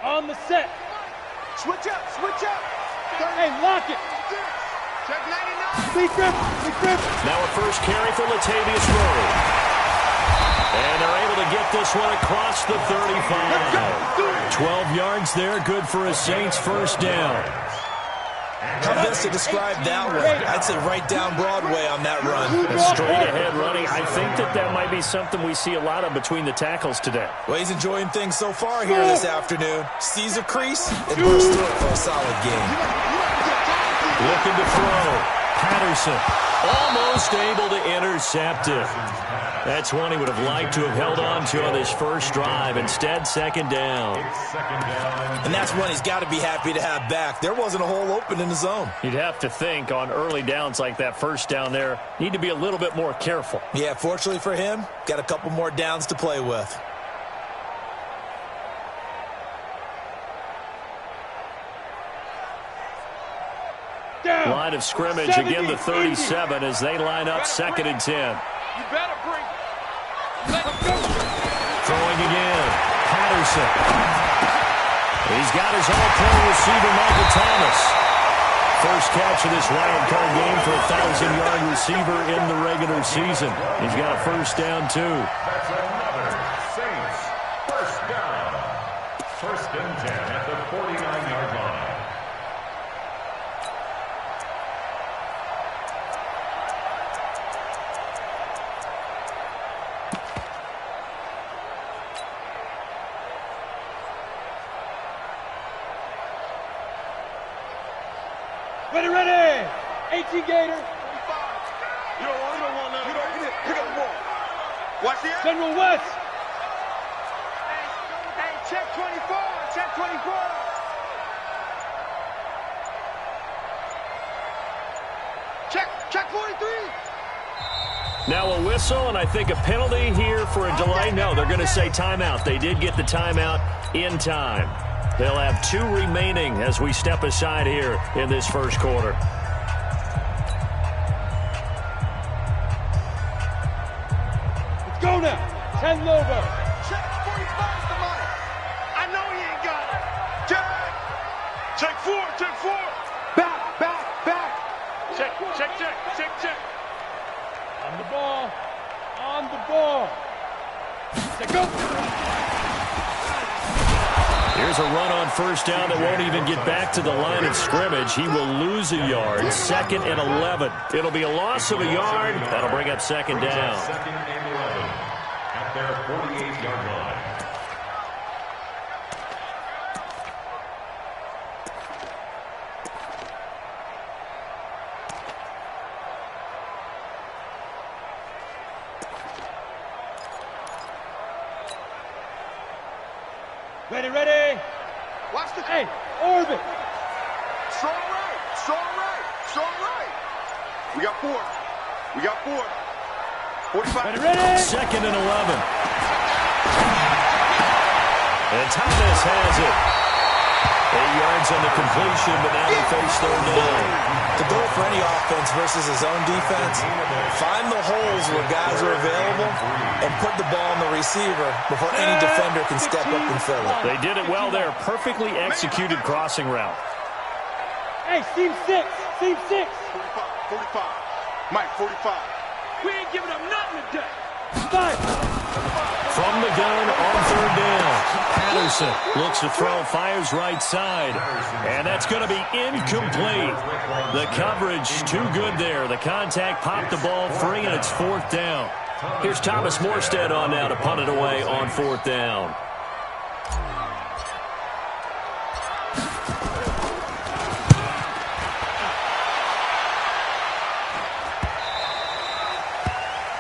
On the set. Switch up, switch up. Hey, lock it. Check 99. Speed grip. Now a first carry for Latavius Murray. And they're able to get this one across the 35. 12 yards there, good for a Saints first down. How best to describe that one? I'd say right down Broadway on that run. Straight ahead running. I think that might be something we see a lot of between the tackles today. Well, he's enjoying things so far here this afternoon. Sees a crease and bursts through it for a solid game. Looking to throw. Patterson almost able to intercept it. That's one he would have liked to have held on to on this first drive. Instead, second down. And that's one he's got to be happy to have back. There wasn't a hole open in the zone. You'd have to think on early downs like that first down there, need to be a little bit more careful. Yeah, fortunately for him, got a couple more downs to play with. Line of scrimmage, again the 37 as they line up second and 10. You better bring. Throwing again. Patterson. He's got his all-pro receiver, Michael Thomas. First catch of this wild card game for a 1,000-yard receiver in the regular season. He's got a first down, too. That's another Saints first down. First and 10 at the 49-yard line. Ready. 18 Gator. 25. You don't want none. Pick up the ball. Watch here. General West. Hey, check 24. Check 24. Check 43. Now a whistle, and I think a penalty here for a delay. No, they're going to say timeout. They did get the timeout in time. They'll have 2 remaining as we step aside here in this first quarter. Let's go now. 10 Lobo. Check 45's the money. I know he ain't got it. Check 4. Back. Check. On the ball. Let's go. Here's a run on first down that won't even get back to the line of scrimmage. He will lose a yard. Second and 11. It'll be a loss of a yard. That'll bring up second down. Second and 11 at their 48-yard line. Ready. Watch the. Hey, orbit. Strong right. We got 4. 45. Ready. Second and 11. And Thomas has it. 8 yards on the completion, but now they face third down. To go for any offense versus his own defense, find the holes where guys are available and put the ball on the receiver before any defender can step up and fill it. They did it well there. Perfectly executed crossing route. Hey, team 6. 45. Mike, 45. We ain't giving up nothing today. 5. From the gun on third down. Patterson looks to throw, fires right side. And that's going to be incomplete. The coverage too good there. The contact popped the ball free, and it's fourth down. Here's Thomas Morstead on now to punt it away on fourth down.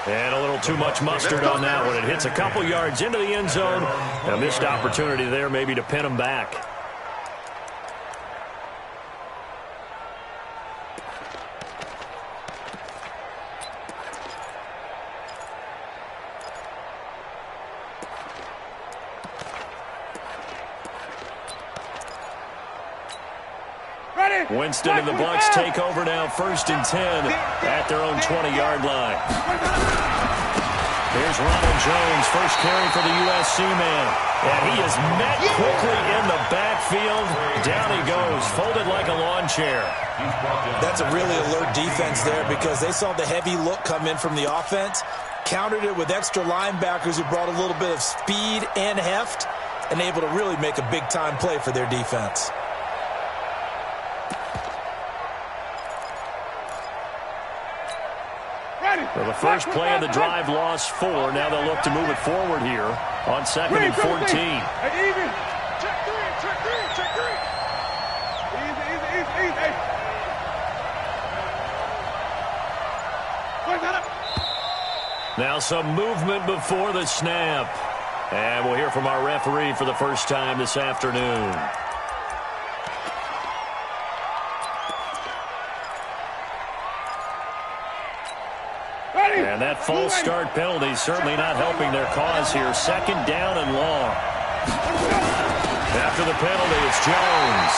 And a little too much mustard on that one. It hits a couple yards into the end zone. And a missed opportunity there maybe to pin him back. Winston and the Bucs take over now, first and 10 at their own 20-yard line. Here's Ronald Jones, first carry for the USC man. And he is met quickly in the backfield. Down he goes, folded like a lawn chair. That's a really alert defense there because they saw the heavy look come in from the offense, countered it with extra linebackers who brought a little bit of speed and heft, and able to really make a big-time play for their defense. So the first play of the drive lost 4. Now they'll look to move it forward here on 2nd and 14. Hey, even. Check three. Easy. Now some movement before the snap. And we'll hear from our referee for the first time this afternoon. And that false start penalty is certainly not helping their cause here. 2nd down and long. After the penalty, it's Jones.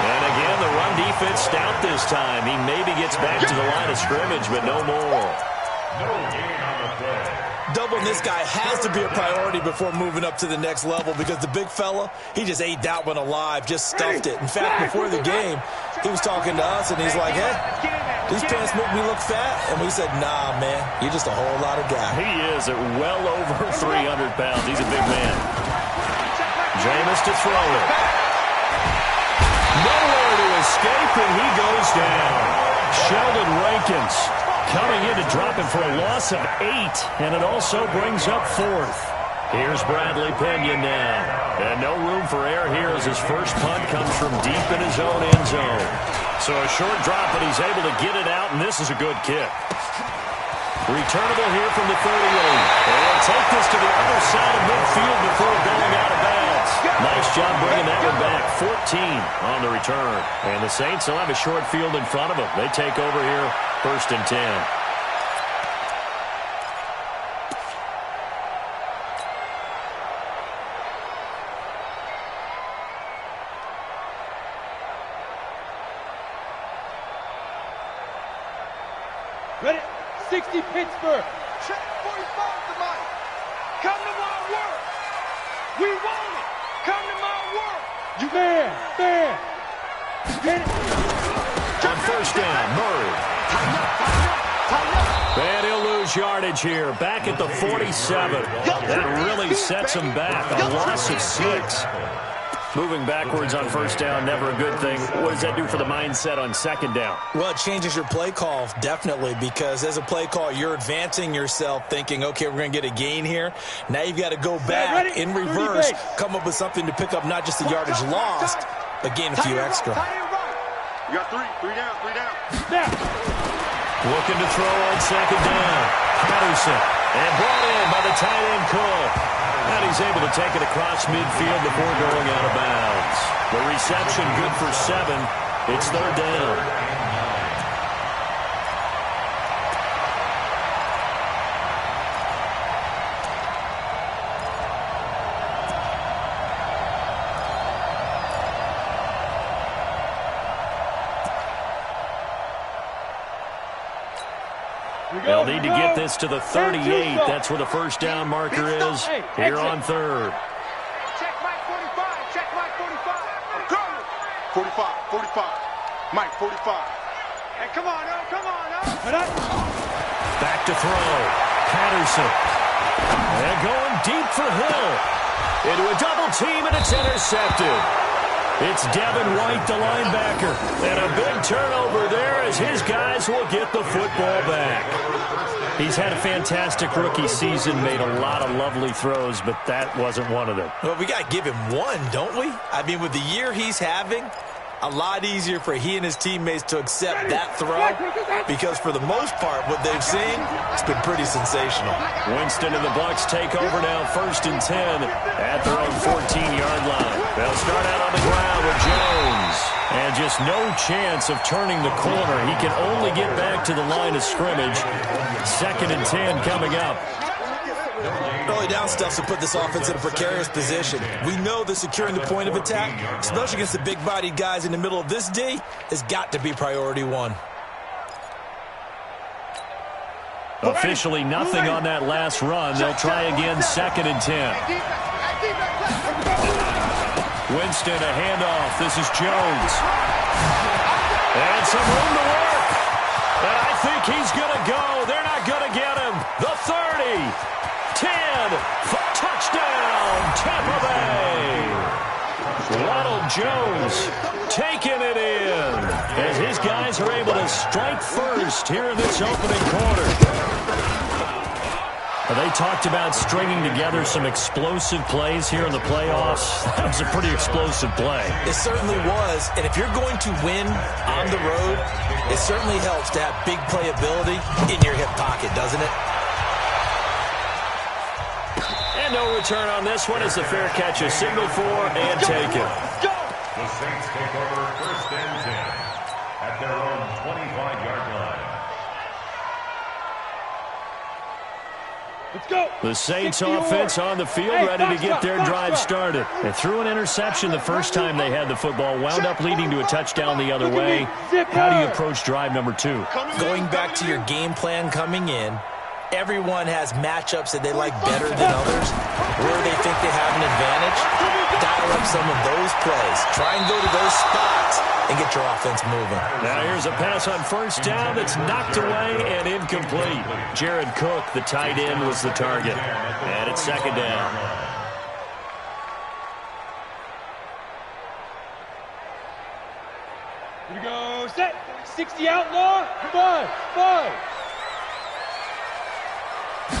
And again, the run defense stout this time. He maybe gets back to the line of scrimmage, but no more. No gain on the play. Doubling this guy has to be a priority before moving up to the next level because the big fella, he just ate that one alive, just stuffed it. In fact, before the game, he was talking to us, and he's like, hey, these pants make me look fat. And we said, nah, man, you're just a whole lot of guy. He is at well over 300 pounds. He's a big man. Jameis to throw it. Nowhere to escape, and he goes down. Sheldon Rankins coming in to drop him for a loss of 8, and it also brings up 4th. Here's Bradley Pena now. And no room for error here as his first punt comes from deep in his own end zone. So a short drop, but he's able to get it out, and this is a good kick. Returnable here from the 38. And take this to the other side of midfield before going out of bounds. Nice job bringing that one back. 14 on the return. And the Saints will have a short field in front of them. They take over here, 1st and 10. Ready? 60 Pittsburgh. Check 45 to Mike. Come to my work. We want it. Come to my work. You man. Get it. On 1st down, Murray. And he'll lose yardage here. Back at the 47. That really sets him back. A loss of 6. Moving backwards on 1st down, never a good thing. What does that do for the mindset on 2nd down? Well, it changes your play call, definitely, because as a play call, you're advancing yourself thinking, okay, we're going to get a gain here. Now you've got to go back in reverse, come up with something to pick up not just the yardage lost, but gain a few extra. You got 3 down. Looking to throw on 2nd down. Patterson. And brought in by the tight end Cole. And he's able to take it across midfield before going out of bounds. The reception good for 7. It's 3rd down. They'll need to get this to the 38. That's where the 1st down marker is. Here on 3rd. Check Mike 45. Check Mike 45. I'm coming. 45. Mike 45. Hey, come on, Back to throw. Patterson. And going deep for Hill. Into a double team, and it's intercepted. It's Devin White, the linebacker. And a big turnover there as his guys will get the football back. He's had a fantastic rookie season, made a lot of lovely throws, but that wasn't one of them. Well, we got to give him one, don't we? I mean, with the year he's having, a lot easier for he and his teammates to accept that throw because for the most part, what they've seen, it's been pretty sensational. Winston and the Bucs take over now, 1st and 10 at their own 14-yard line. They'll start out on the ground with Jones. And just no chance of turning the corner. He can only get back to the line of scrimmage. 2nd and 10 coming up. Early down stuff to put this offense in a precarious position. We know that securing the point of attack, especially against the big-bodied guys in the middle of this D, has got to be priority 1. Officially nothing on that last run. They'll try again, 2nd and 10. Winston, a handoff. This is Jones. And some room to work. And I think he's going to go. They're not going to get him. The 30, 10, touchdown, Tampa Bay. Ronald Jones taking it in as his guys are able to strike first here in this opening quarter. They talked about stringing together some explosive plays here in the playoffs. That was a pretty explosive play. It certainly was. And if you're going to win on the road, it certainly helps to have big playability in your hip pocket, doesn't it? And no return on this one as the fair catch is signaled for and taken. The Saints take over 1st and 10 at their own 25-yard line. Let's go. The Saints offense on the field, ready to get their drive started. They threw an interception the first time they had the football, wound up leading to a touchdown the other way. How do you approach drive number 2? Going back to your game plan coming in, everyone has matchups that they like better than others, where they think they have an advantage. Dial up some of those plays. Try and go to those spots and get your offense moving. Now here's a pass on 1st down that's knocked away and incomplete. Jared Cook, the tight end, was the target. And it's 2nd down. Here we go. Set. 60 outlaw. 5.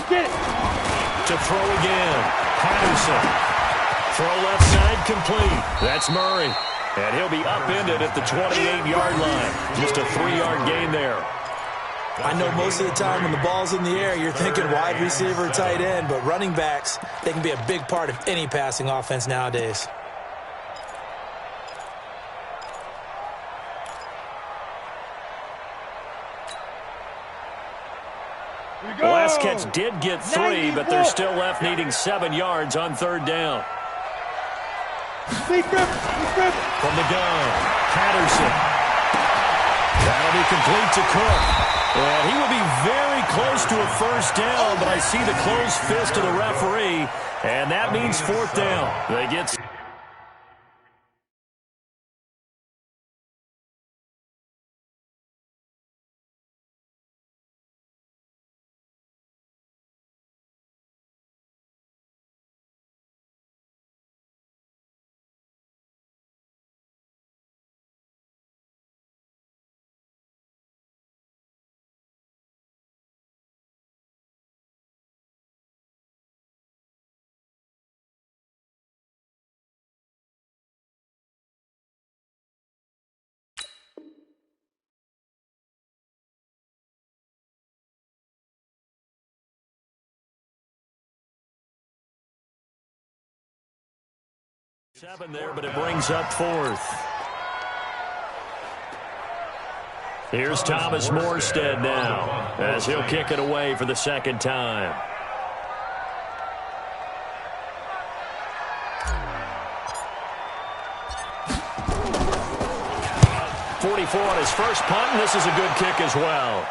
Get it. To throw again. Patterson. Throw left side complete. That's Murray. And he'll be upended at the 28-yard line. Just a 3-yard gain there. I know most of the time when the ball's in the air, you're thinking wide receiver, tight end, but running backs, they can be a big part of any passing offense nowadays. The last catch did get 3, but they're still left needing 7 yards on 3rd down. From the gun, Patterson. That'll be complete to Cook. And he will be very close to a 1st down, but I see the closed fist of the referee, and that means 4th down. They get... Seven there, but it brings up 4th. Here's Thomas Morstead now, as he'll kick it away for the 2nd time. .44 on his first punt, and this is a good kick as well.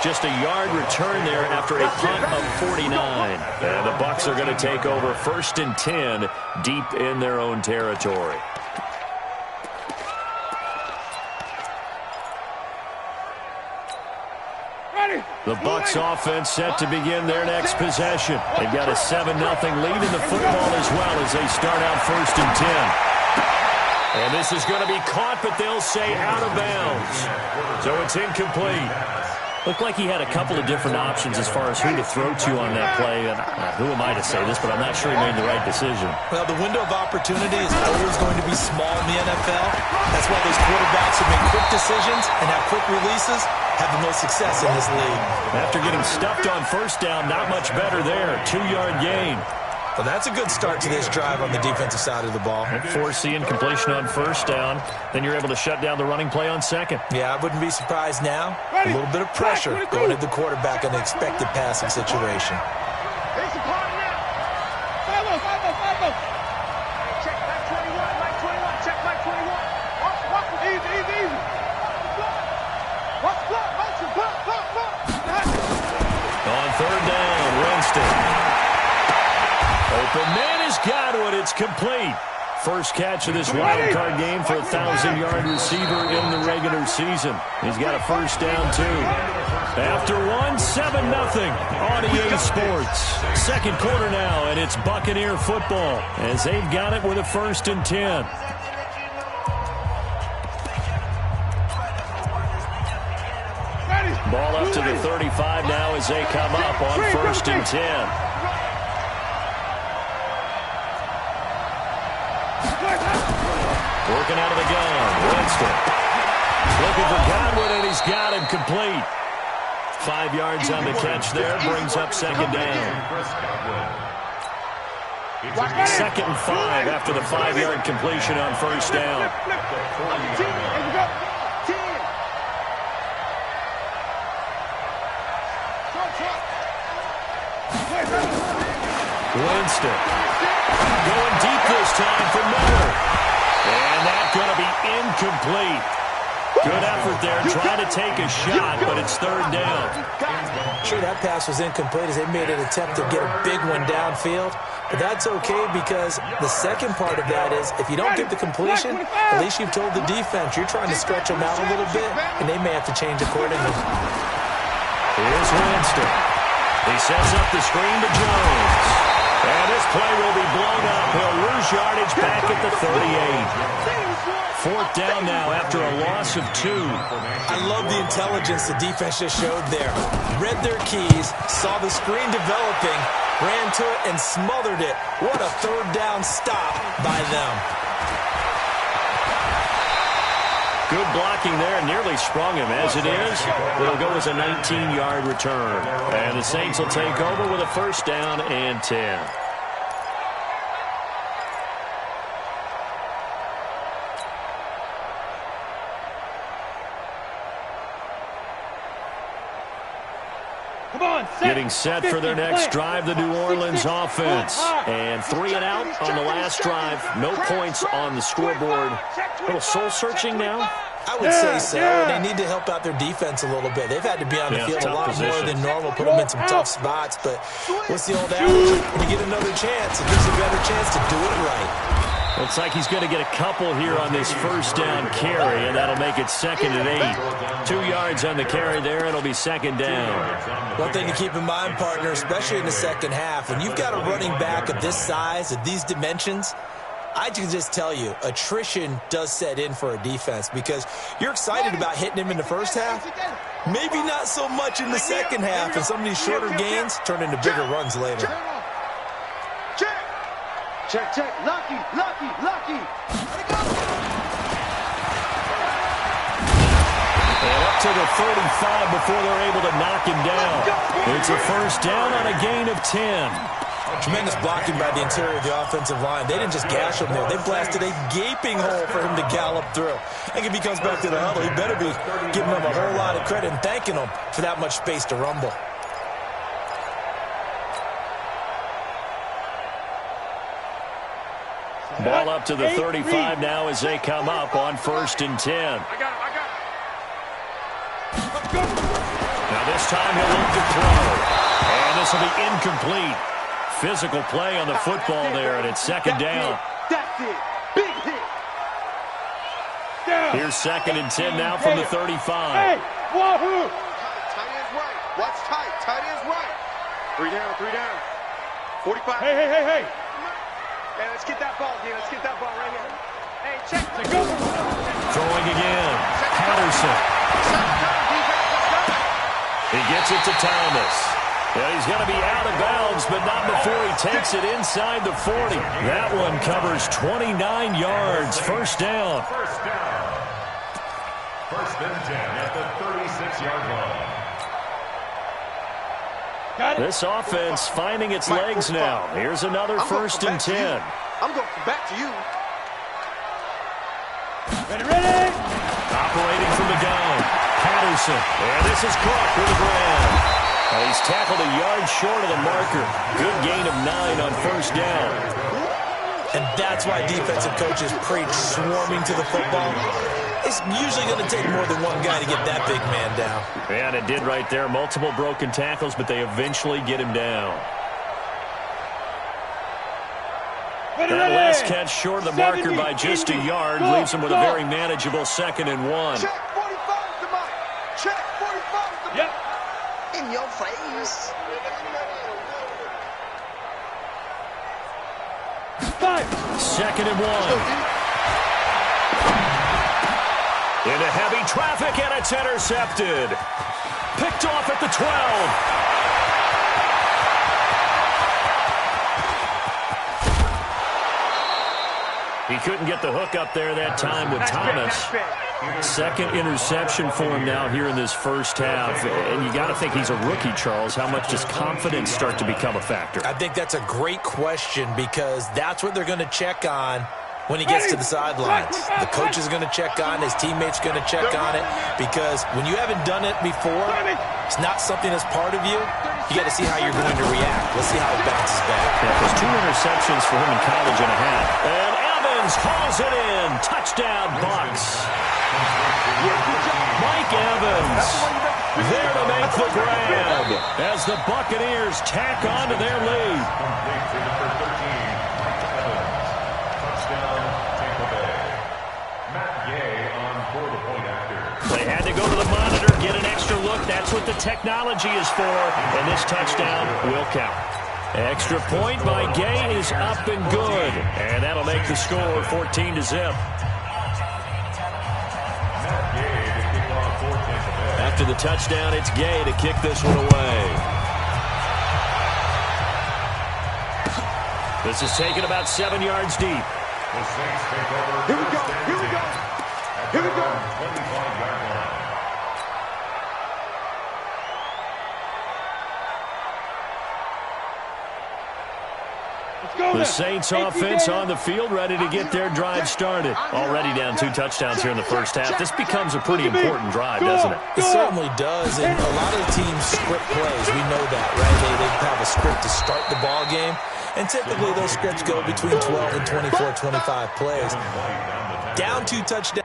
Just a yard return there after a punt of 49. And the Bucs are going to take over 1st and 10 deep in their own territory. The Bucs offense set to begin their next possession. They've got a 7-0 lead in the football as well as they start out 1st and 10. And this is going to be caught, but they'll say out of bounds. So it's incomplete. Looked like he had a couple of different options as far as who to throw to on that play. And who am I to say this, but I'm not sure he made the right decision. Well, the window of opportunity is always going to be small in the NFL. That's why those quarterbacks who make quick decisions and have quick releases have the most success in this league. After getting stuffed on 1st down, not much better there. 2-yard gain. Well, that's a good start to this drive on the defensive side of the ball. Forcing incompletion on 1st down. Then you're able to shut down the running play on 2nd. Yeah, I wouldn't be surprised now. A little bit of pressure going at the quarterback in an expected passing situation. It's a part now. Follow. Check back 21, Mike 21. Check Mike 21. Watch. Easy. Watch the block. Motion. Open man has got it. It's complete. First catch of this wild card game for a 1,000-yard receiver in the regular season. He's got a first down, too. After one, 7-0 on EA Sports. Second quarter now, and it's Buccaneer football as they've got it with a 1st and 10. Ball up to the 35 now as they come up on 1st and 10. Working out of the gun. Winston. Looking for Godwin, and he's got him complete. 5 yards on the catch there. Brings up 2nd down. 2nd and 5 after the 5-yard completion on 1st down. Winston. Going deep this time for Miller. And that's going to be incomplete. Good effort there, trying to take a shot, but it's 3rd down. Sure, that pass was incomplete as they made an attempt to get a big one downfield. But that's okay because the second part of that is if you don't get the completion, at least you've told the defense you're trying to stretch them out a little bit, and they may have to change accordingly. Here's Winston. He sets up the screen to Jones. And this play will be blown up. He'll lose yardage back at the 38. 4th down now after a loss of 2. I love the intelligence the defense just showed there. Read their keys, saw the screen developing, ran to it, and smothered it. What a 3rd down stop by them. Good blocking there. Nearly sprung him. As it is, it'll go as a 19-yard return. And the Saints will take over with a 1st down and 10. Getting set for their next drive, the New Orleans offense. And 3 and out on the last drive. No points on the scoreboard. A little soul-searching now? I would say so. They need to help out their defense a little bit. They've had to be on the field a lot more than normal, put them in some tough spots. But what's the old adage? When you get another chance, it gives you a better chance to do it right. Looks like he's going to get a couple here on this 1st down carry, and that'll make it 2nd and 8. 2 yards on the carry there. It'll be 2nd down. One thing to keep in mind, partner, especially in the second half, when you've got a running back of this size, of these dimensions, I can just tell you, attrition does set in for a defense because you're excited about hitting him in the first half. Maybe not so much in the second half, and some of these shorter gains turn into bigger runs later. Check. Lucky. And up to the 35 before they're able to knock him down. It's a 1st down on a gain of 10. Tremendous blocking by the interior of the offensive line. They didn't just gash him there. They blasted a gaping hole for him to gallop through. I think if he comes back to the huddle, he better be giving them a whole lot of credit and thanking them for that much space to rumble. Ball up to the 35 now as they come up on 1st and 10. I got him. Now this time he'll look to throw. And this will be incomplete. Physical play on the football there, and it's 2nd down. That's it. Big hit. Here's 2nd and 10 now from the 35. Hey, wahoo! Tight end's right. Watch tight. Tight end's right. 3 down. 45. Hey. Hey, let's get that ball, dude. Let's get that ball right here. Hey, check. Throwing again. Patterson. He gets it to Thomas. Yeah, he's going to be out of bounds, but not before he takes it inside the 40. That one covers 29 yards. 1st down. 1st and 10 at the 36-yard line. This offense finding its legs now. Here's another 1st and 10. I'm going back to you. Ready. Operating from the gun. Patterson. And this is Clark with the grab. He's tackled a yard short of the marker. Good gain of 9 on 1st down. And that's why defensive coaches preach swarming to the football. It's usually going to take more than one guy to get that big man down. And it did right there. Multiple broken tackles, but they eventually get him down. That last catch short of the marker by just a yard leaves him with a very manageable 2nd and 1. Check 45 to Mike. Check 45 to Mike. In your face. 2nd and 1. Into heavy traffic, and it's intercepted. Picked off at the 12. He couldn't get the hook up there that time with Thomas. 2nd interception for him now here in this first half. And you got to think he's a rookie, Charles. How much does confidence start to become a factor? I think that's a great question because that's what they're going to check on when he gets to the sidelines. The coach is going to check on it. His teammates going to check on it because when you haven't done it before, it's not something that's part of you. You got to see how you're going to react. Let's see how it bounces back. Yeah, there's 2 interceptions for him in college and a half. And Evans hauls it in. Touchdown, Bucs. Mike Evans there to make the grab as the Buccaneers tack on to their lead. They had to go to the monitor, get an extra look. That's what the technology is for. And this touchdown will count. Extra point by Gay is up and good. And that'll make the score 14-0. After the touchdown, it's Gay to kick this one away. This is taken about 7 yards deep. Here we go. Here we go. Here we go. 25-yard line. The Saints offense on the field, ready to get their drive started. Already down 2 touchdowns here in the first half. This becomes a pretty important drive, doesn't it? It certainly does, and a lot of the teams script plays. We know that, right? They have a script to start the ball game, and typically those scripts go between 12 and 24, 25 plays. Down 2 touchdowns.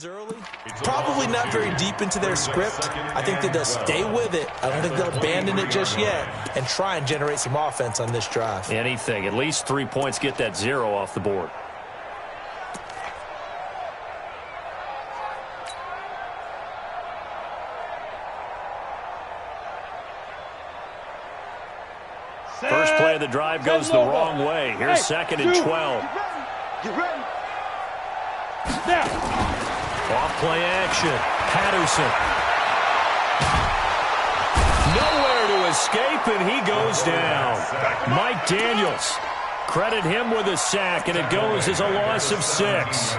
Early, probably not very deep into their script. I think that they'll stay with it. I don't think they'll abandon it just yet and try and generate some offense on this drive. Anything. At least 3 points, get that 0 off the board. First play of the drive goes the wrong way. Here's 2nd and 12. Get ready. Now. Off play action. Patterson. Nowhere to escape, and he goes down. Mike Daniels. Credit him with a sack, and it goes as a loss of 6.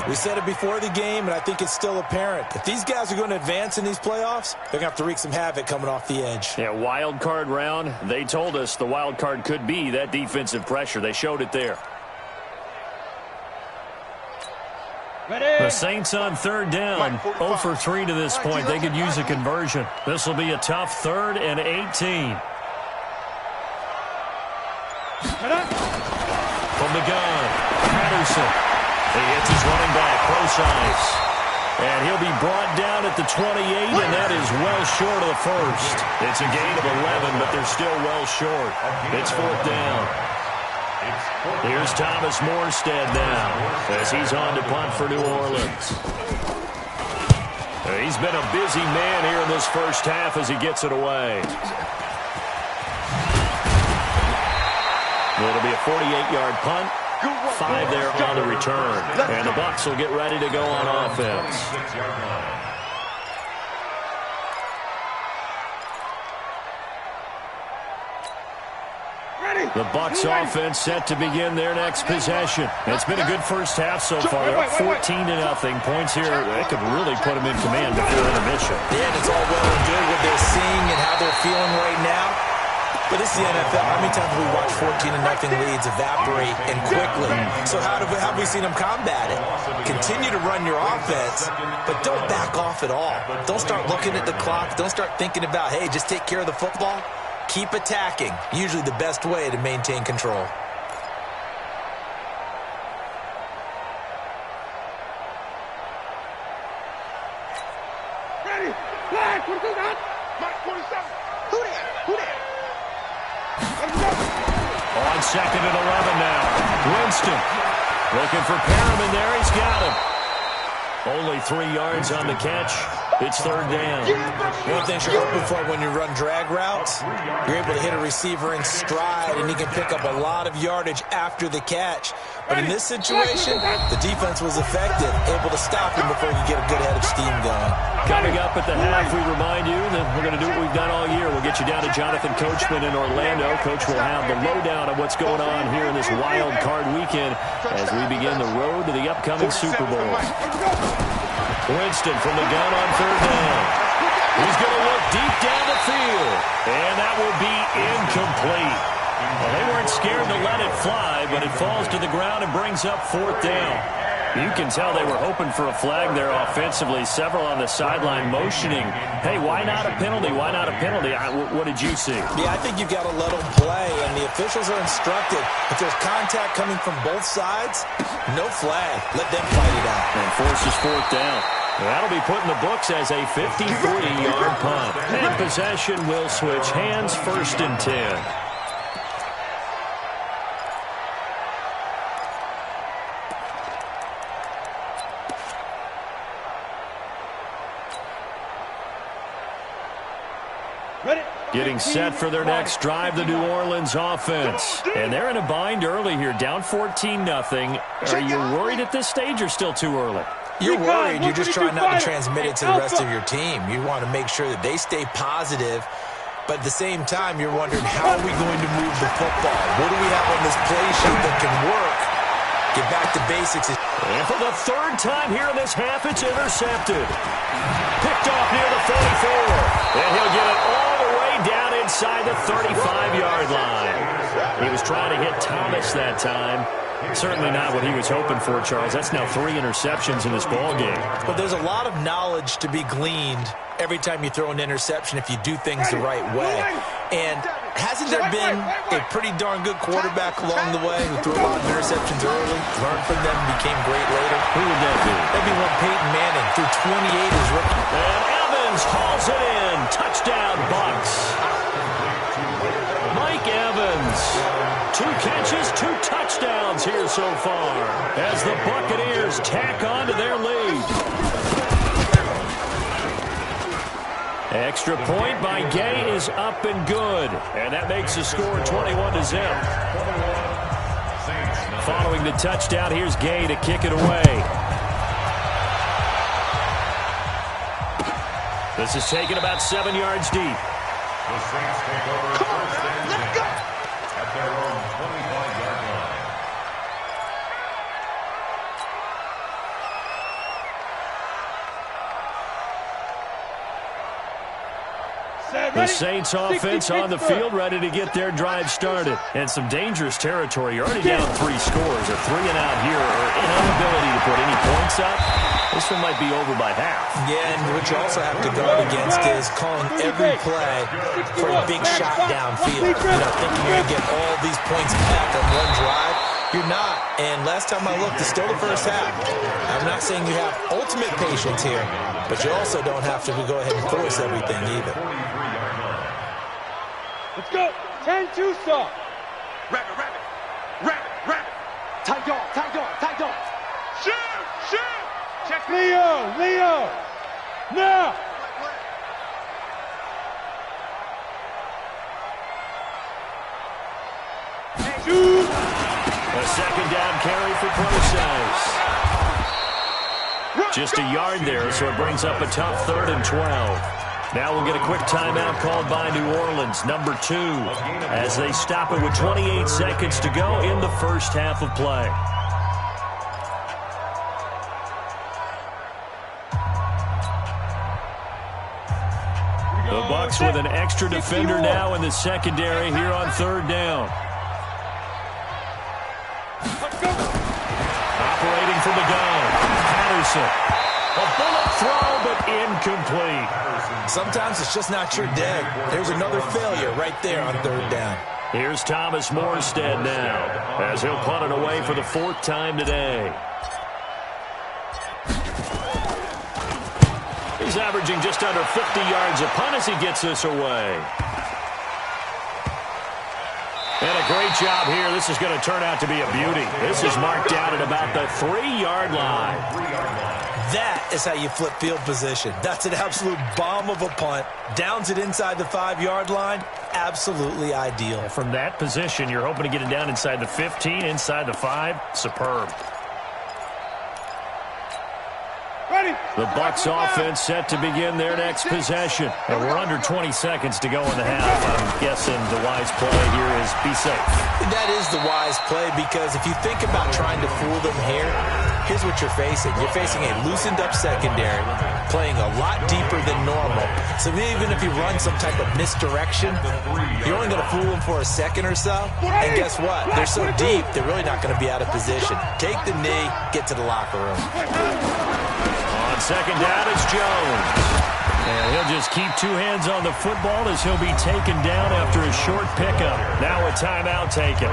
We said it before the game, and I think it's still apparent. If these guys are going to advance in these playoffs, they're going to have to wreak some havoc coming off the edge. Yeah, wild card round. They told us the wild card could be that defensive pressure. They showed it there. The Saints on 3rd down, 0 for 3 to this point. They could use a conversion. This will be a tough 3rd and 18. From the gun, Patterson. He hits his running back, close ice. And he'll be brought down at the 28, and that is well short of the first. It's a gain of 11, but they're still well short. It's 4th down. Here's Thomas Morstead now as he's on to punt for New Orleans. He's been a busy man here in this first half as he gets it away. It'll be a 48-yard punt. 5 there on the return. And the Bucs will get ready to go on offense. The Bucs offense set to begin their next possession. It's been a good first half so far. They're up 14-0. Points here, they could really put them in command before intermission. Yeah, it's all well and good what they're seeing and how they're feeling right now. But this is the NFL. How many times have we watched 14-0 leads evaporate and quickly? So how have we seen them combat it? Continue to run your offense, but don't back off at all. Don't start looking at the clock. Don't start thinking about, hey, just take care of the football. keep attacking. Usually the best way to maintain control. Ready. Flag. What is that? Mark 47. Who there? Who there? On 2nd and 11 now. Winston looking for Perriman there. He's got him. Only 3 yards on the catch. It's 3rd down. One thing you're hoping for when you run drag routes, you're able to hit a receiver in stride, and he can pick up a lot of yardage after the catch. But in this situation, the defense was effective, able to stop him before he could get a good head of steam going. Coming up at the half, we remind you that we're going to do what we've done all year. We'll get you down to Jonathan Coachman in Orlando. Coach will have the lowdown of what's going on here in this wild card weekend as we begin the road to the upcoming Super Bowl. Winston from the gun on 3rd down. He's going to look deep down the field, and that will be incomplete. Well, they weren't scared to let it fly, but it falls to the ground and brings up 4th down. You can tell they were hoping for a flag there offensively. Several on the sideline motioning, hey, why not a penalty? Why not a penalty? What did you see? Yeah, I think you've got to let them play, and the officials are instructed. If there's contact coming from both sides, no flag. Let them fight it out. And forces 4th down. That'll be put in the books as a 53-yard punt. And possession will switch hands, 1st and 10. Getting set for their next drive, the New Orleans offense. And they're in a bind early here, down 14-0. Are you worried at this stage or still too early? You're worried. You're just trying not to transmit it to the rest of your team. You want to make sure that they stay positive. But at the same time, you're wondering, how are we going to move the football? What do we have on this play sheet that can work? Get back to basics. And for the 3rd time here in this half, it's intercepted. Picked off near the 44. And he'll get it all the way down inside the 35-yard line. He was trying to hit Thomas that time. Certainly not what he was hoping for, Charles. That's now 3 interceptions in this ballgame. But there's a lot of knowledge to be gleaned every time you throw an interception if you do things the right way. And hasn't there been a pretty darn good quarterback along the way who threw a lot of interceptions early, learned from them, became great later? Who would that be? That'd be one Peyton Manning, threw 28 as rookie. And Evans hauls it in. Touchdown, Bucs. Mike Evans. 2 catches, 2 touchdowns here so far as the Buccaneers tack on to their lead. Extra point by Gay is up and good. And that makes the score 21-0. Following the touchdown, here's Gay to kick it away. This is taken about 7 yards deep. The Saints take over 1st and 10 at their own 25-yard line. The Saints offense on the field, ready to get their drive started. And some dangerous territory. You're already down 3 scores. A 3 and out here, or inability to put any points up. This one might be over by half. Yeah, and what you also have to guard against is calling every play for a big shot downfield. Thinking you're going to get all these points back on one drive. You're not. And last time I looked, it's still the first half. I'm not saying you have ultimate patience here, but you also don't have to go ahead and force everything either. Let's go. 10-2 stop. Rabbit, rabbit. Rabbit, rabbit. Tight dog, tight dog, tight dog. Shoot, shoot. Check Leo. Now. Shoot. A 2nd down carry for Process. Just a yard there, so it brings up a tough 3rd and 12. Now we'll get a quick timeout called by New Orleans, number 2, as they stop it with 28 seconds to go in the first half of play. The Bucs with an extra defender now in the secondary here on 3rd down. Operating from the gun, Patterson. A bullet throw, but incomplete. Sometimes it's just not your day. There's another failure right there on third down. Here's Thomas Morstead now, as he'll punt it away for the 4th time today. He's averaging just under 50 yards a punt as he gets this away. And a great job here. This is going to turn out to be a beauty. This is marked down at about the 3-yard line. That is how you flip field position. That's an absolute bomb of a punt. Downs it inside the 5-yard line. Absolutely ideal. From that position, you're hoping to get it down inside the 15, inside the 5. Superb. The Bucs offense set to begin their next possession. And we're under 20 seconds to go in the half. I'm guessing the wise play here is be safe. That is the wise play, because if you think about trying to fool them here, here's what you're facing. You're facing a loosened up secondary, playing a lot deeper than normal. So even if you run some type of misdirection, you're only going to fool them for a second or so. And guess what? They're so deep, they're really not going to be out of position. Take the knee, get to the locker room. On second down, it's Jones. And he'll just keep 2 hands on the football as he'll be taken down after a short pickup. Now a timeout taken.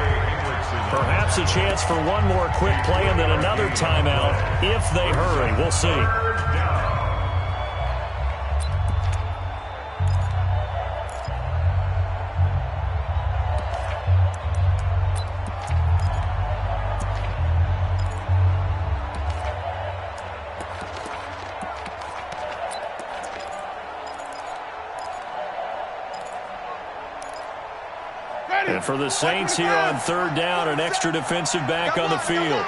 Perhaps a chance for one more quick play and then another timeout if they hurry. We'll see. And for the Saints here on third down, an extra defensive back on the field.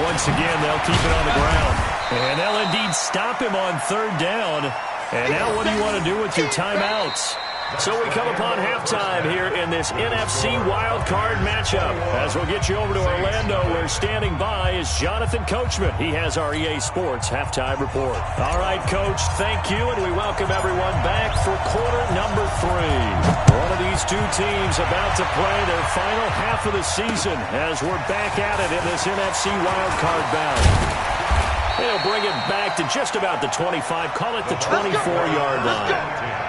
Once again, they'll keep it on the ground. And they'll indeed stop him on third down. And now what do you want to do with your timeouts? So we come upon halftime here in this NFC wildcard matchup. As we'll get you over to Orlando, where standing by is Jonathan Coachman. He has our EA Sports halftime report. All right, Coach, thank you, and we welcome everyone back for quarter number 3. One of these two teams about to play their final half of the season as we're back at it in this NFC wildcard bout. They'll bring it back to just about the 25, call it the 24-yard line.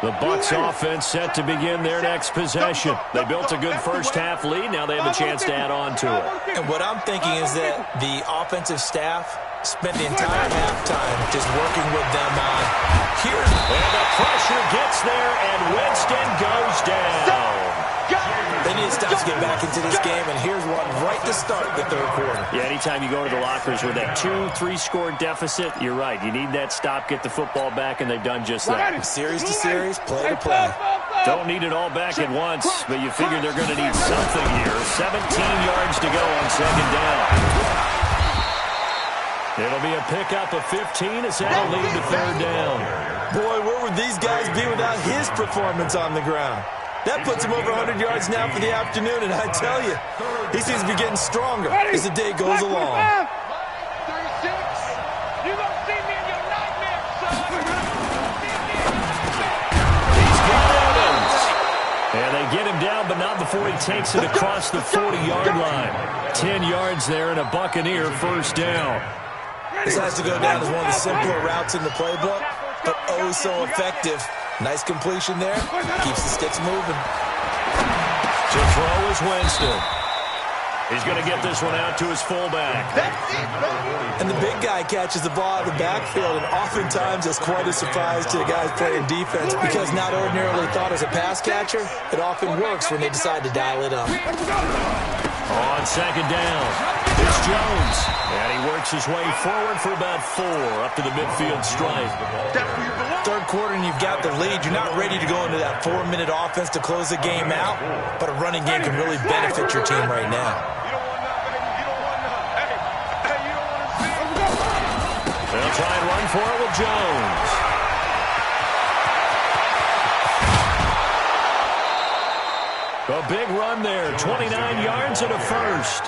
The Bucs offense set to begin their next possession. They built a good first-half lead. Now they have a chance to add on to it. And what I'm thinking is that the offensive staff spent the entire halftime just working with them on here. And the pressure gets there, and Winston goes down. They need to stop to get back into this game, and here's one right to start the third quarter. Yeah, anytime you go to the lockers with that 2-3 score deficit, you're right. You need that stop, get the football back, and they've done just that. Series to series, play to play. Don't need it all back at once, but you figure they're going to need something here. 17 yards to go on second down. It'll be a pickup of 15 as that'll lead to third down. Boy, where would these guys be without his performance on the ground? That puts him over 100 yards now for the afternoon, and I tell you, he seems to be getting stronger as the day goes along. 36. You don't see me in your nightmares, son. He's got Evans. And they get him down, but not before he takes it across the 40-yard line. 10 yards there and a Buccaneer first down. This has to go down as one of the simpler routes in the playbook, but oh so effective. Nice completion there. Keeps the sticks moving. To throw is Winston. He's going to get this one out to his fullback. And the big guy catches the ball out of the backfield, and oftentimes that's quite a surprise to the guys playing defense, because not ordinarily thought as a pass catcher, it often works when they decide to dial it up. On second down, it's Jones. And he works his way forward for about 4 up to the midfield stripe. Third quarter and you've got the lead. You're not ready to go into that 4-minute offense to close the game out, but a running game can really benefit your team right now. They'll try and run for it with Jones. A big run there, 29 yards and a first.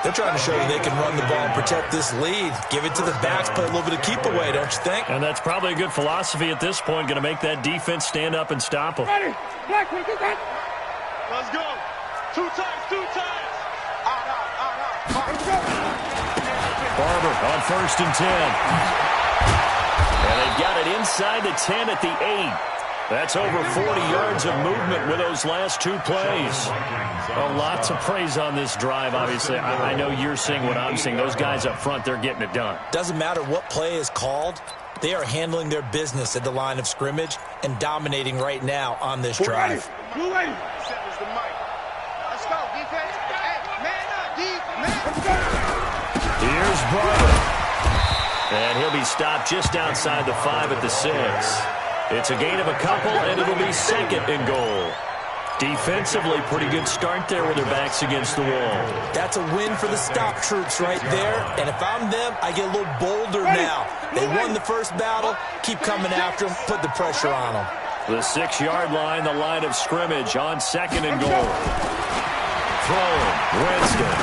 They're trying to show you they can run the ball and protect this lead. Give it to the backs, play a little bit of keep away, don't you think? And that's probably a good philosophy at this point, going to make that defense stand up and stop them. Ready. Let's go. Two times. Let's go. Barber on 1st and 10. And they've got it inside the 10 at the 8. That's over 40 yards of movement with those last 2 plays. Well, lots of praise on this drive, obviously. I know you're seeing what I'm seeing. Those guys up front, they're getting it done. Doesn't matter what play is called. They are handling their business at the line of scrimmage and dominating right now on this drive. Let's go, defense. Hey, man up, defense. Here's Barber. And he'll be stopped just outside the 5 at the 6. It's a gain of a couple, and it'll be 2nd and goal. Defensively, pretty good start there with their backs against the wall. That's a win for the stop troops right there. And if I'm them, I get a little bolder now. They won the first battle. Keep coming after them. Put the pressure on them. The 6-yard line, the line of scrimmage on 2nd and goal. Throwing, Winston.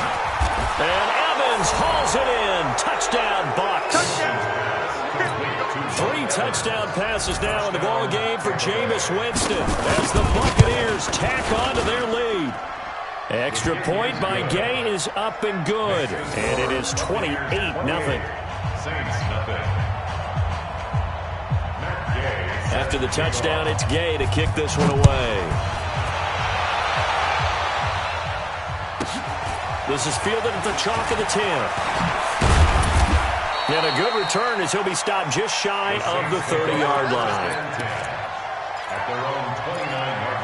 And Evans hauls it in. Touchdown, Bucs. 3 touchdown passes now in the ball game for Jameis Winston as the Buccaneers tack on to their lead. Extra point by Gay is up and good, and it is 28-0. After the touchdown, it's Gay to kick this one away. This is fielded at the chalk of the 10. And a good return as he'll be stopped just shy of the 30-yard line. At their own 29-yard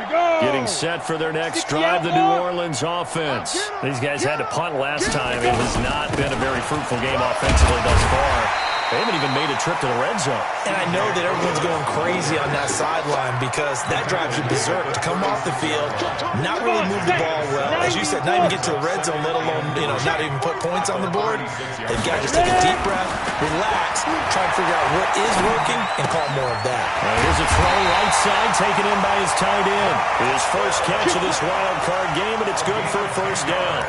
line. Getting set for their next drive, the New Orleans offense. These guys had to punt last time. It has not been a very fruitful game offensively thus far. They haven't even made a trip to the red zone. And I know that everyone's going crazy on that sideline because that drives you berserk to come off the field, not really move the ball well. As you said, not even get to the red zone, let alone, not even put points on the board. They've got to just take a deep breath, relax, try to figure out what is working, and call more of that. Here's a throw right side, taken in by his tight end. His first catch of this wild card game, and it's good for a first down.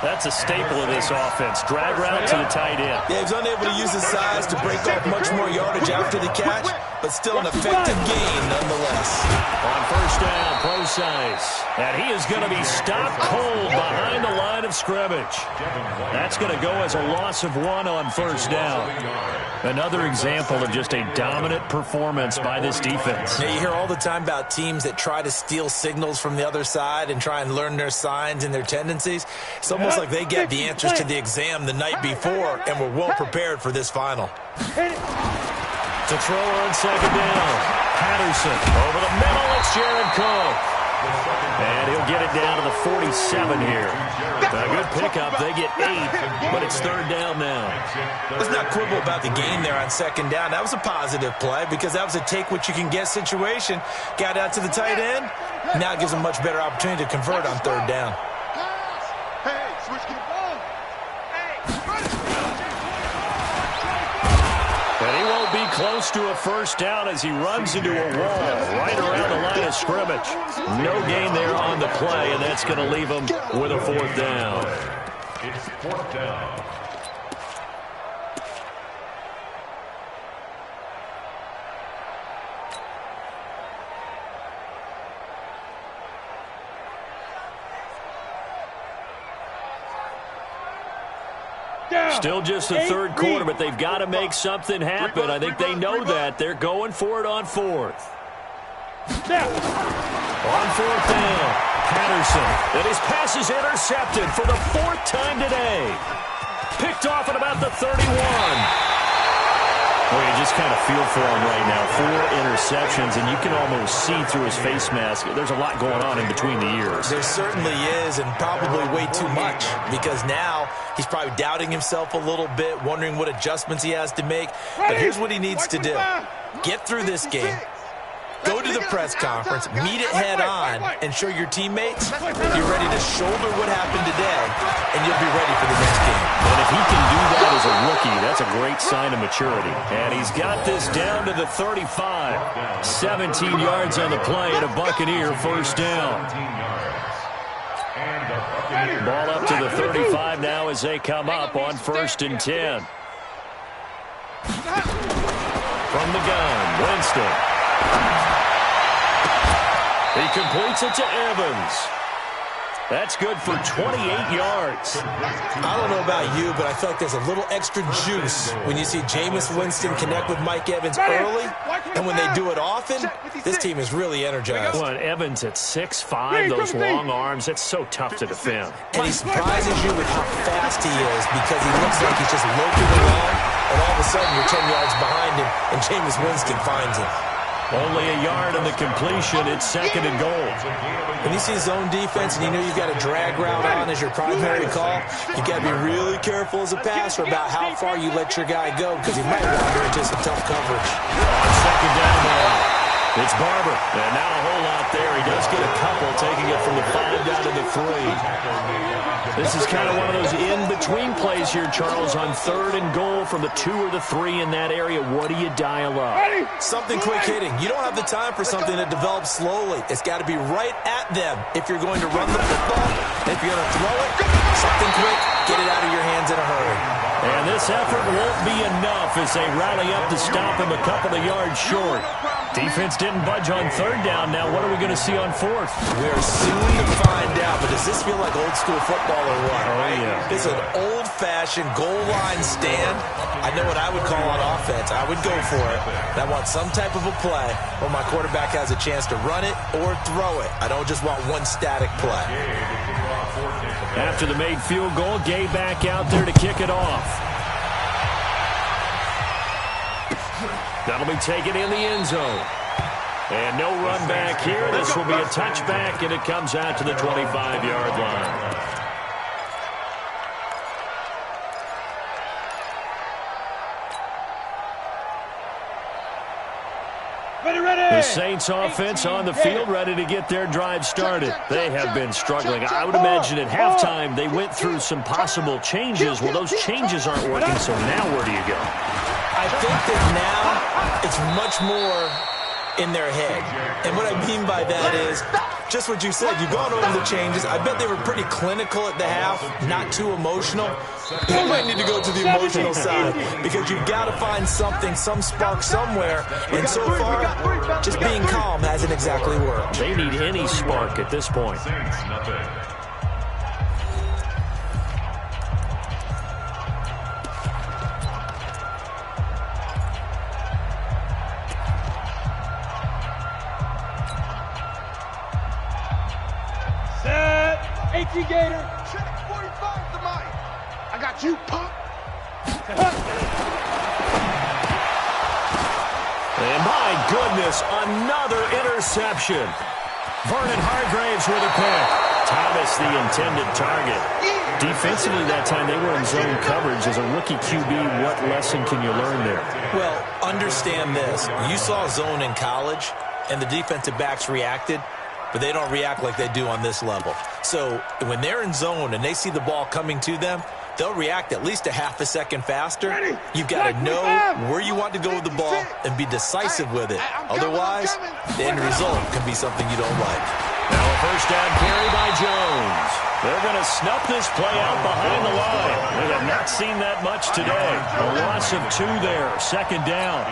That's a staple of this offense. Drag route to the tight end. Yeah, he's unable to use his size to break off much more yardage after the catch, but still an effective gain nonetheless. On first down, Procise. And he is going to be stopped cold behind the line of scrimmage. That's going to go as a loss of 1 on first down. Another example of just a dominant performance by this defense. Now, you hear all the time about teams that try to steal signals from the other side and try and learn their signs and their tendencies. It's almost like they get the answers to the exam the night before and were well prepared for this final. To throw on 2nd down. Patterson over the middle. It's Jared Cook. And he'll get it down to the 47 here. A good pickup. They get 8, but it's 3rd down now. Let's not quibble about the gain there on 2nd down. That was a positive play because that was a take-what-you-can-get situation. Got out to the tight end. Now it gives them a much better opportunity to convert on 3rd down. Hey, switch to the ball. And he won't be close to a first down as he runs into a wall right around the line of scrimmage. No gain there on the play, and that's going to leave him with a 4th down. It's 4th down. Still just the 3rd quarter, but they've got to make something happen. I think they know that. They're going for it on 4th. On 4th down, Patterson. And his pass is intercepted for the 4th time today. Picked off at about the 31. Well, you just kind of feel for him right now. 4 interceptions, and you can almost see through his face mask. There's a lot going on in between the ears. There certainly is, and probably way too much, because now he's probably doubting himself a little bit, wondering what adjustments he has to make. But here's what he needs to do. Get through this game. Go to the press conference, meet it head on, and show your teammates you're ready to shoulder what happened today, and you'll be ready for the next game. And if he can do that as a rookie, that's That's a great sign of maturity. And he's got this down to the 35. 17 yards on the play and a Buccaneer first down. Ball up to the 35 now as they come up on 1st and 10. From the gun, Winston. He completes it to Evans. That's good for 28 yards. I don't know about you, but I feel like there's a little extra juice when you see Jameis Winston connect with Mike Evans early, and when they do it often, this team is really energized. Well, and Evans at 6'5", those long arms, that's so tough to defend. And he surprises you with how fast he is because he looks like he's just loping along, and all of a sudden you're 10 yards behind him, and Jameis Winston finds him. Only a yard on the completion. It's 2nd and goal. When you see zone defense and you know you've got a drag route on as your primary call, you've got to be really careful as a passer about how far you let your guy go because he might wander into some tough coverage. On 2nd down now, it's Barber. And not a whole lot there. He does get a couple, taking it from the 5 down to the 3. This is kind of one of those in-between plays here, Charles, on 3rd and goal from the 2 or the 3 in that area. What do you dial up? Something quick hitting. You don't have the time for something that develops slowly. It's got to be right at them if you're going to run the football. If you're going to throw it, something quick, get it out of your hands in a hurry. And this effort won't be enough as they rally up to stop him a couple of yards short. Defense didn't budge on 3rd down. Now what are we going to see on 4th? We're soon to find out, but does this feel like old school football or what? Oh, yeah. It's an old-fashioned goal line stand. I know what I would call on offense. I would go for it. And I want some type of a play where my quarterback has a chance to run it or throw it. I don't just want one static play. After the made field goal, Gay back out there to kick it off. That'll be taken in the end zone. And no run back here. This will be a touchback, and it comes out to the 25-yard line. The Saints offense on the field, ready to get their drive started. They have been struggling. I would imagine at halftime they went through some possible changes. Well, those changes aren't working, so now where do you go? I think that now it's much more in their head. And what I mean by that is just what you said. You've gone over the changes. I bet they were pretty clinical at the half, not too emotional. You might need to go to the emotional side because you've got to find something, some spark somewhere. And so far, just being calm hasn't exactly worked. They need any spark at this point. Gator. Check 45 to Mike. I got you, punk. And my goodness, another interception. Vernon Hargraves with a pick. Thomas, the intended target. Defensively that time, they were in zone coverage. As a rookie QB, what lesson can you learn there? Well, understand this. You saw zone in college, and the defensive backs reacted, but they don't react like they do on this level. So when they're in zone and they see the ball coming to them, they'll react at least a half a second faster. You've got to know where you want to go with the ball and be decisive with it. Otherwise, the end result can be something you don't like. Now a first down carry by Jones. They're going to snuff this play out behind the line. We have not seen that much today. A loss of 2 there, 2nd down.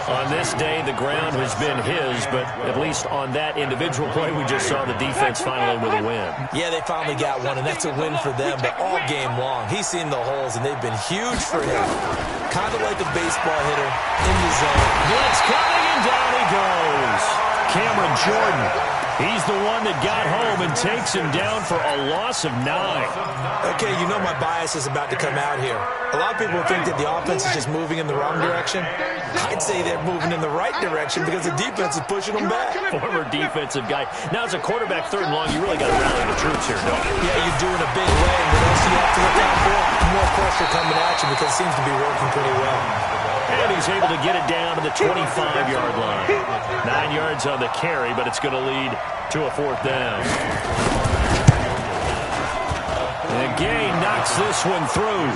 On this day, the ground has been his, but at least on that individual play, we just saw the defense finally with a win. Yeah, they finally got one, and that's a win for them, but all game long, he's seen the holes, and they've been huge for him. Kind of like a baseball hitter in the zone. Blitz coming, and down he goes. Cameron Jordan. He's the one that got home and takes him down for a loss of 9. Okay, you know my bias is about to come out here. A lot of people think that the offense is just moving in the wrong direction. I'd say they're moving in the right direction because the defense is pushing them back. Former defensive guy. Now, as a quarterback, 3rd and long, you really got to rally the troops here, don't you? Yeah, you do in a big way, and what else do you have to look out for? More pressure coming at you because it seems to be working pretty well. And he's able to get it down to the 25-yard line. 9 yards on the carry, but it's going to lead to a 4th down. And Gay knocks this one through.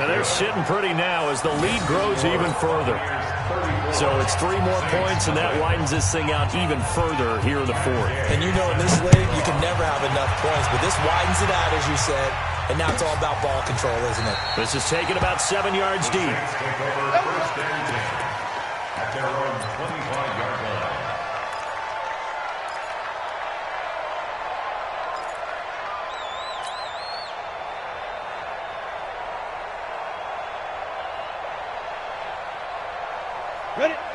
And they're sitting pretty now as the lead grows even further. So it's 3 more points, and that widens this thing out even further here in the fourth. And you know in this league, you can never have enough points, but this widens it out, as you said, and now it's all about ball control, isn't it? This is taken about 7 yards deep. First and 10 at their own 25-yard line.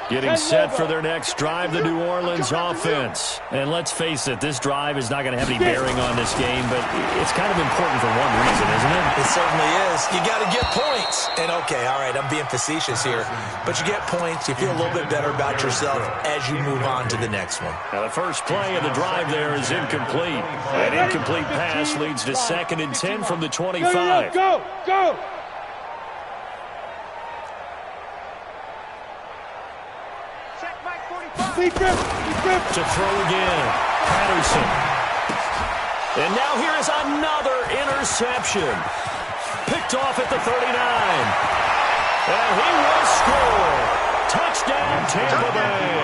Getting set for their next drive, the New Orleans offense. And let's face it, this drive is not going to have any bearing on this game, but it's kind of important for one reason, isn't it? It certainly is. You got to get points. And, okay, all right, I'm being facetious here, but you get points, you feel a little bit better about yourself as you move on to the next one. Now, the first play of the drive there is incomplete. An incomplete pass leads to 2nd and 10 from the 25. Go! To throw again, Patterson. And now here is another interception. Picked off at the 39. And he will score. Touchdown, Tampa Bay.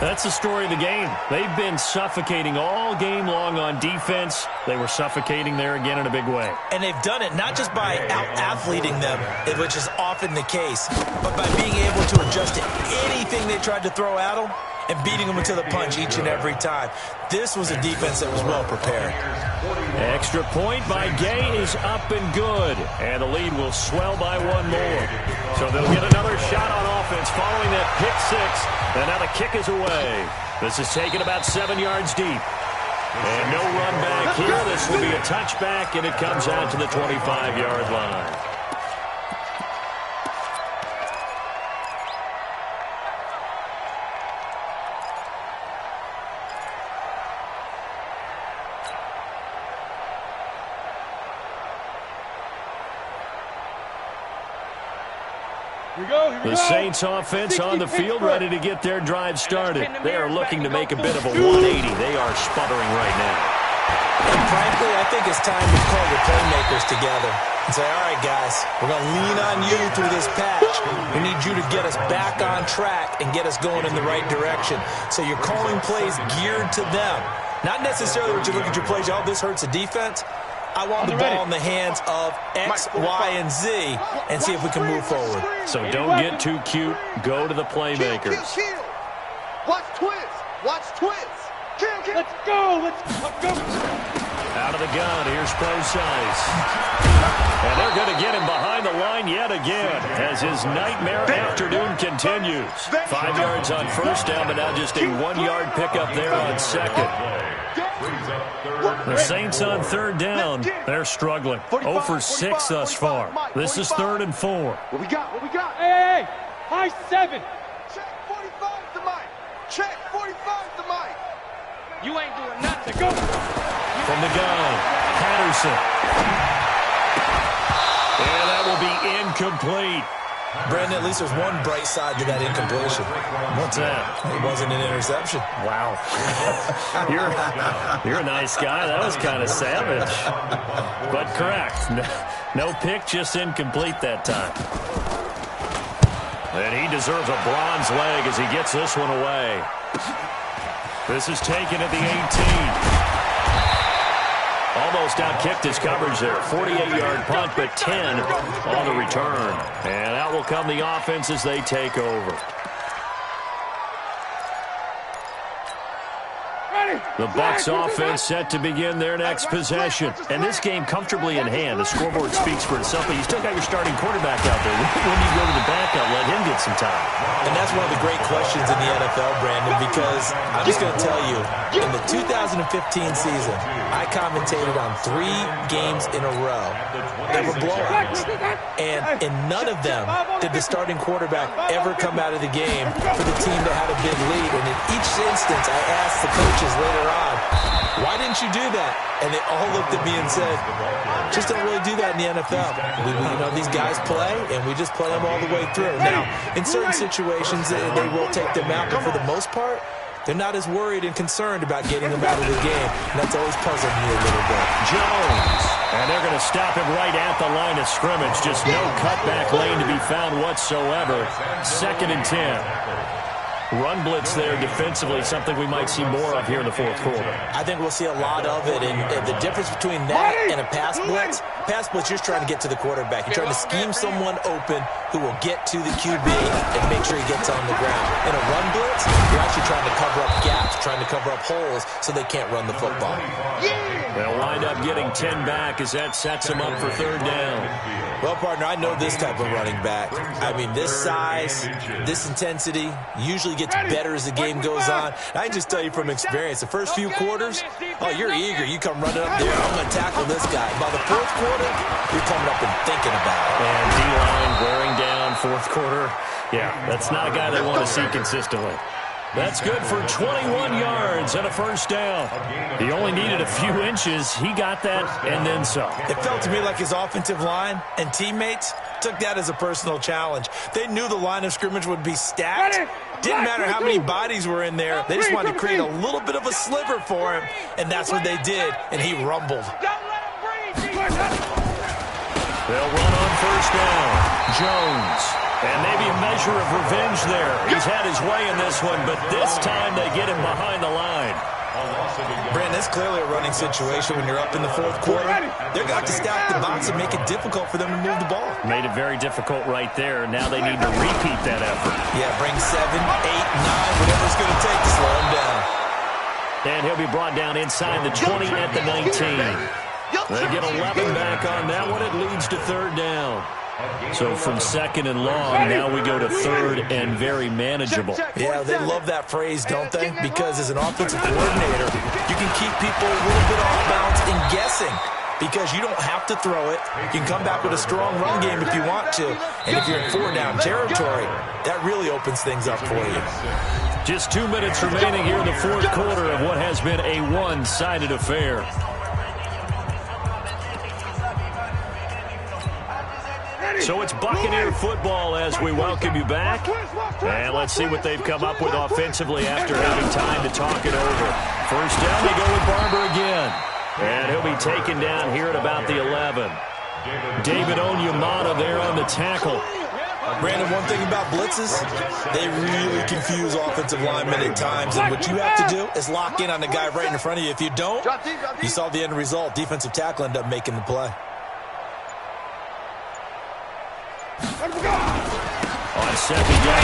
That's the story of the game. They've been suffocating all game long on defense. They were suffocating there again in a big way. And they've done it not just by out-athleting them, which is often the case, but by being able to adjust to anything they tried to throw at them and beating them into the punch each and every time. This was a defense that was well prepared. Extra point by Gay is up and good. And the lead will swell by 1 more. So they'll get another shot on offense following that pick 6. And now the kick is away. This is taken about 7 yards deep. And no run back here. This will be a touchback, and it comes out to the 25-yard line. The Saints offense on the field ready to get their drive started. They are looking to make a bit of a 180. They are sputtering right now. And frankly, I think it's time to call the playmakers together and say, all right, guys, we're going to lean on you through this patch. We need you to get us back on track and get us going in the right direction. So you're calling plays geared to them. Not necessarily when you look at your plays, oh, this hurts the defense. I want the ball in the hands of X, Y, and Z and see if we can move forward. So don't get too cute. Go to the playmakers. Watch twist. Watch twist. Kill. Let's go. Let's go. Out of the gun. Here's Pro-Size. And they're going to get him behind the line yet again as his nightmare afternoon continues. 5 yards on first down, but now just a 1-yard pickup there on second. The Saints on third down. They're struggling. 0 for 6 thus far. This is 3rd and 4. What we got? Hey. High 7. Check 45 to Mike. Check 45 to Mike. You ain't doing nothing. Go. From the gun, Patterson. And that will be incomplete. Brandon, at least there's one bright side to that incompletion. What's that? It wasn't an interception. Wow. You're a nice guy. That was kind of savage. But correct. No pick, just incomplete that time. And he deserves a bronze leg as he gets this one away. This is taken at the 18. Almost outkicked his coverage there. 48-yard punt, but 10 on the return. And out will come the offense as they take over. The Bucs offense set to begin their next possession. And this game comfortably in hand. The scoreboard speaks for itself, but you still got your starting quarterback out there. When do you go to the backup, let him get some time? And that's one of the great questions in the NFL, Brandon, because I'm just going to tell you, in the 2015 season, I commentated on 3 games in a row that were blowouts. And in none of them did the starting quarterback ever come out of the game for the team that had a big lead. And in each instance, I asked the coaches later on, why didn't you do that? And they all looked at me and said, just don't really do that in the NFL. You know, these guys play, and we just play them all the way through. Now, in certain situations, they will take them out, but for the most part, They're not as worried and concerned about getting him out of the game, and that's always puzzled me a little bit. Jones. And they're going to stop him right at the line of scrimmage. Just no cutback lane to be found whatsoever. 2nd and 10. Run blitz there defensively, something we might see more of here in the fourth quarter. I think we'll see a lot of it, and the difference between that and a pass blitz, you're trying to get to the quarterback. You're trying to scheme someone open who will get to the QB and make sure he gets on the ground. In a run blitz, you're actually trying to cover up gaps, trying to cover up holes so they can't run the football. They'll wind up getting 10 back as that sets them up for 3rd down. Well, partner, I know this type of running back. I mean, this size, this intensity usually gets better as the game goes on. I can just tell you from experience, the first few quarters, you're eager. You come running up there, I'm going to tackle this guy. By the 4th quarter, you're coming up and thinking about it. And D-line wearing down 4th quarter. Yeah, that's not a guy they want to see consistently. That's good for 21 yards and a 1st down. He only needed a few inches. He got that and then some. It felt to me like his offensive line and teammates took that as a personal challenge. They knew the line of scrimmage would be stacked. Didn't matter how many bodies were in there. They just wanted to create a little bit of a sliver for him, and that's what they did, and he rumbled. They'll run on 1st down. Jones. And maybe a measure of revenge there. He's had his way in this one, but this time they get him behind the line. Brandon, it's clearly a running situation when you're up in the 4th quarter. They're going to have to stack the box and make it difficult for them to move the ball. Made it very difficult right there. Now they need to repeat that effort. Yeah, bring 7, 8, 9, whatever it's going to take to slow him down. And he'll be brought down inside the 20 at the 19. They get 11 back on that one. It leads to 3rd down. So from 2nd and long, now we go to 3rd and very manageable. Yeah, they love that phrase, don't they? Because as an offensive coordinator, you can keep people a little bit off balance and guessing because you don't have to throw it. You can come back with a strong run game if you want to. And if you're in 4-down territory, that really opens things up for you. Just 2 minutes remaining here in the 4th quarter of what has been a one-sided affair. So it's Buccaneer football as we welcome you back. And let's see what they've come up with offensively after having time to talk it over. 1st down, they go with Barber again. And he'll be taken down here at about the 11. David Onyemata there on the tackle. Brandon, one thing about blitzes, they really confuse offensive linemen at times. And what you have to do is lock in on the guy right in front of you. If you don't, you saw the end result. Defensive tackle ended up making the play. On 2nd down,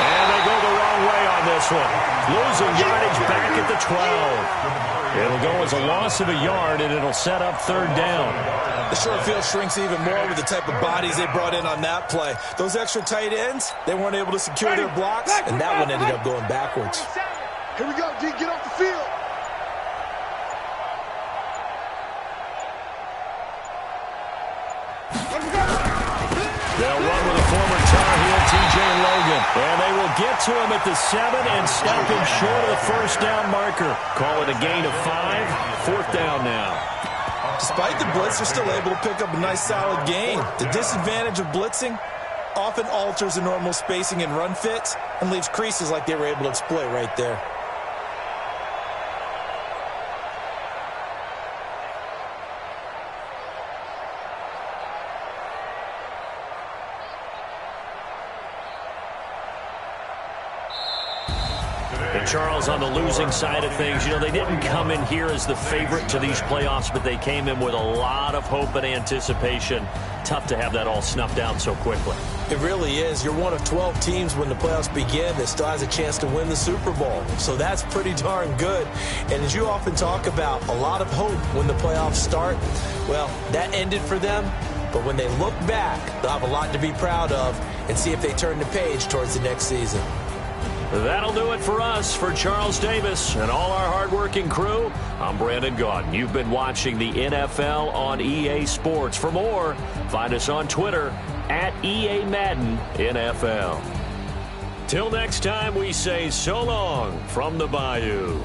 and they go the wrong way on this one. Losing yardage back at the 12. It'll go as a loss of a yard, and it'll set up 3rd down. The short field shrinks even more with the type of bodies they brought in on that play. Those extra tight ends, they weren't able to secure their blocks, and that one ended up going backwards. Here we go, D. Get off the field. They'll run with a former Tar Heel, T.J. Logan. And they will get to him at the 7 and stop him short of the 1st down marker. Call it a gain of 5. 4th down now. Despite the blitz, they're still able to pick up a nice solid gain. The disadvantage of blitzing often alters the normal spacing and run fits and leaves creases like they were able to exploit right there. And Charles, on the losing side of things, they didn't come in here as the favorite to these playoffs, but they came in with a lot of hope and anticipation. Tough to have that all snuffed out so quickly. It really is. You're one of 12 teams when the playoffs begin that still has a chance to win the Super Bowl. So that's pretty darn good. And as you often talk about, a lot of hope when the playoffs start. Well, that ended for them. But when they look back, they'll have a lot to be proud of and see if they turn the page towards the next season. That'll do it for us. For Charles Davis and all our hardworking crew, I'm Brandon Gaudin. You've been watching the NFL on EA Sports. For more, find us on Twitter at EA Madden NFL. Till next time, we say so long from the Bayou.